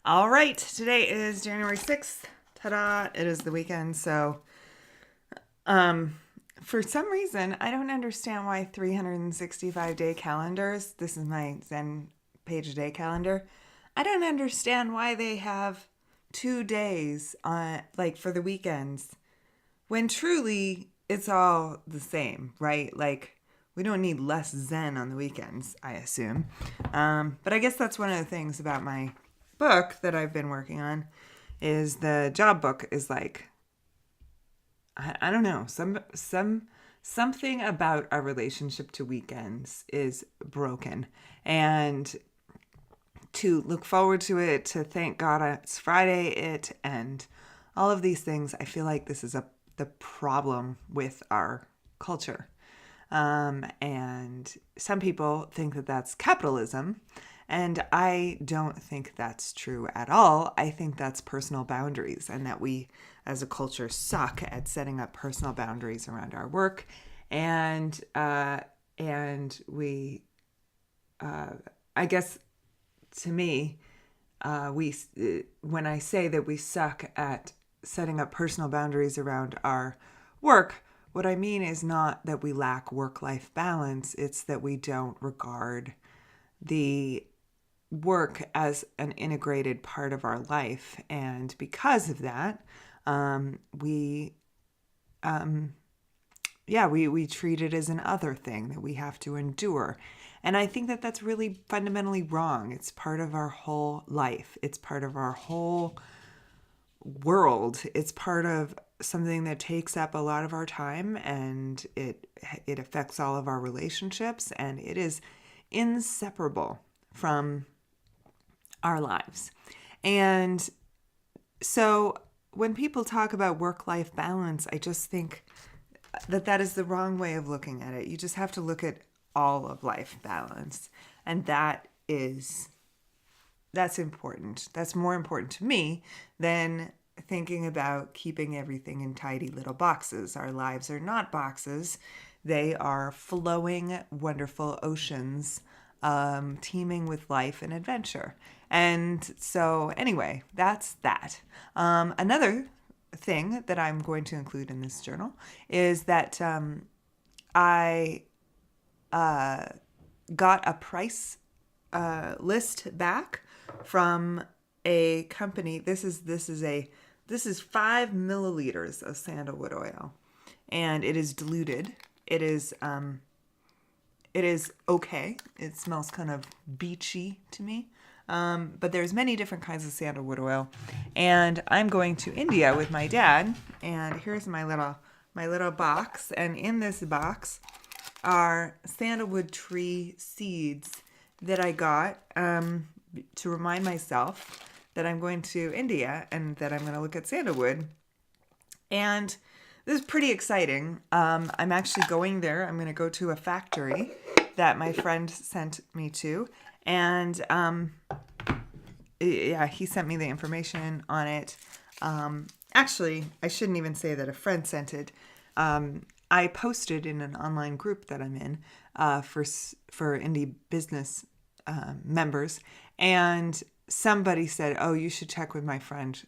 All right, today is January 6th. Ta-da, it is the weekend. So, um, for some reason, I don't understand why 365-day calendars, this is my Zen page a day calendar. I don't understand why they have 2 days on like for the weekends when truly it's all the same, right? Like we don't need less Zen on the weekends, I assume. But I guess that's one of the things about my book that I've been working on is the job book is like I don't know something about our relationship to weekends is broken, and to look forward to it, to thank God it's Friday, and all of these things. I feel like this is the problem with our culture. And some people think that that's capitalism. And I don't think that's true at all. I think that's personal boundaries, and that we as a culture suck at setting up personal boundaries around our work. And we, I guess to me, we when I say that we suck at setting up personal boundaries around our work, what I mean is not that we lack work-life balance. It's that we don't regard the work as an integrated part of our life. And because of that, we treat it as an other thing that we have to endure. And I think that that's really fundamentally wrong. It's part of our whole life. It's part of our whole world. It's part of something that takes up a lot of our time, and it affects all of our relationships, and it is inseparable from our lives. And so when people talk about work-life balance, I just think that is the wrong way of looking at it. You just have to look at all of life balance. And that's important. That's more important to me than thinking about keeping everything in tidy little boxes. Our lives are not boxes. They are flowing, wonderful oceans, teeming with life and adventure. And so anyway, that's that. Another thing that I'm going to include in this journal is that I got a price list back from a company. This is 5 milliliters of sandalwood oil, and it is diluted. It is okay. It smells kind of beachy to me. But there's many different kinds of sandalwood oil, and I'm going to India with my dad. And here's my little box, and in this box are sandalwood tree seeds that I got to remind myself that I'm going to India and that I'm going to look at sandalwood. And this is pretty exciting. I'm actually going there. I'm going to go to a factory that my friend sent me to. And he sent me the information on it. Actually, I shouldn't even say that a friend sent it. I posted in an online group that I'm in for indie business members, and somebody said, "Oh, you should check with my friend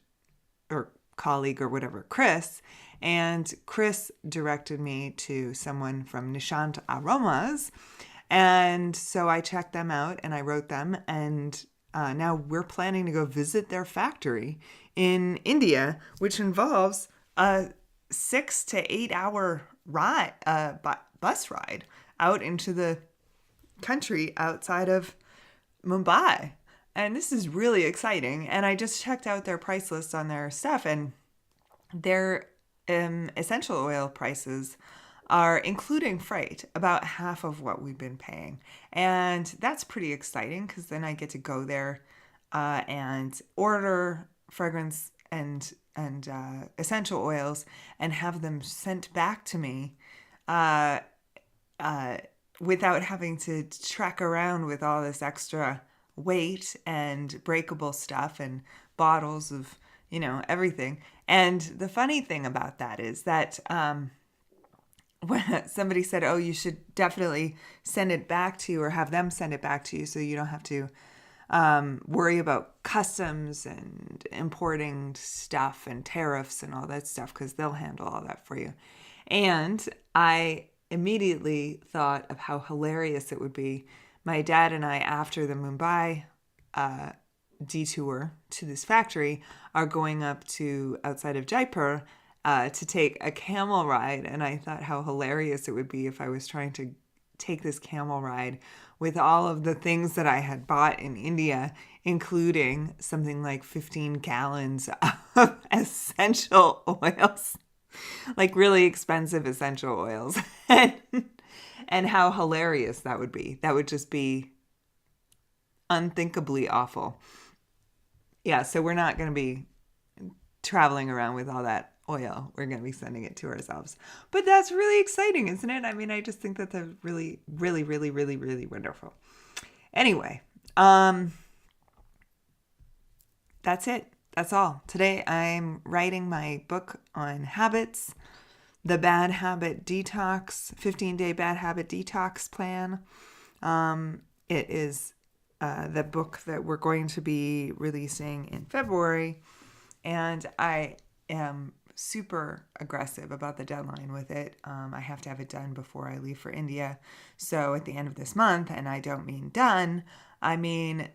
or colleague or whatever, Chris." And Chris directed me to someone from Nishant Aromas. And so I checked them out and I wrote them. And now we're planning to go visit their factory in India, which involves a 6 to 8 hour ride, bus ride out into the country outside of Mumbai. And this is really exciting. And I just checked out their price list on their stuff, and their essential oil prices are, including freight, about half of what we've been paying. And that's pretty exciting because then I get to go there and order fragrance and essential oils and have them sent back to me without having to trek around with all this extra weight and breakable stuff and bottles of, everything. And the funny thing about that is that when somebody said, "Oh, you should definitely send it back to you or have them send it back to you so you don't have to worry about customs and importing stuff and tariffs and all that stuff, because they'll handle all that for you. And I immediately thought of how hilarious it would be. My dad and I, after the Mumbai detour to this factory, are going up to outside of Jaipur to take a camel ride. And I thought how hilarious it would be if I was trying to take this camel ride with all of the things that I had bought in India, including something like 15 gallons of essential oils, like really expensive essential oils. And how hilarious that would be. That would just be unthinkably awful. Yeah, so we're not going to be traveling around with all that oil. We're going to be sending it to ourselves. But that's really exciting, isn't it? I mean, I just think that they're really, really, really, really, really wonderful. Anyway, that's it. That's all. Today I'm writing my book on habits, the Bad Habit Detox, 15-day Bad Habit Detox Plan. It is the book that we're going to be releasing in February. And I am super aggressive about the deadline with it. I have to have it done before I leave for India. So at the end of this month, and I don't mean done, I mean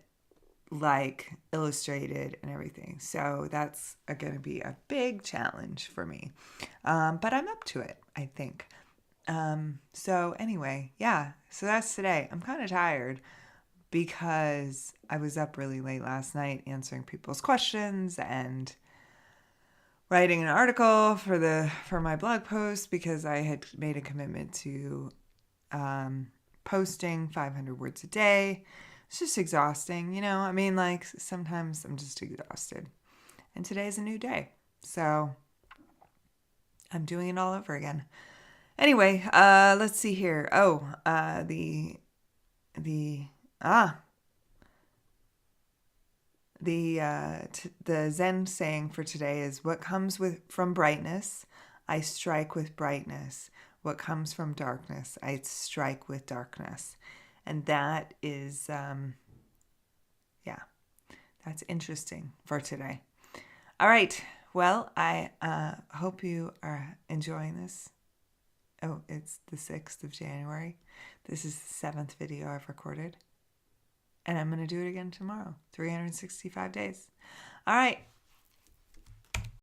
like illustrated and everything. So that's going to be a big challenge for me. But I'm up to it, I think. So anyway, yeah, so that's today. I'm kind of tired because I was up really late last night answering people's questions and writing an article for my blog post, because I had made a commitment to posting 500 words a day. It's just exhausting, you know? I mean, like, sometimes I'm just exhausted. And today's a new day. So I'm doing it all over again. Anyway, let's see here. Oh, the Zen saying for today is, what comes from brightness, I strike with brightness. What comes from darkness, I strike with darkness. And that is, that's interesting for today. All right. Well, I hope you are enjoying this. Oh, it's the 6th of January. This is the 7th video I've recorded. And I'm going to do it again tomorrow. 365 days. All right.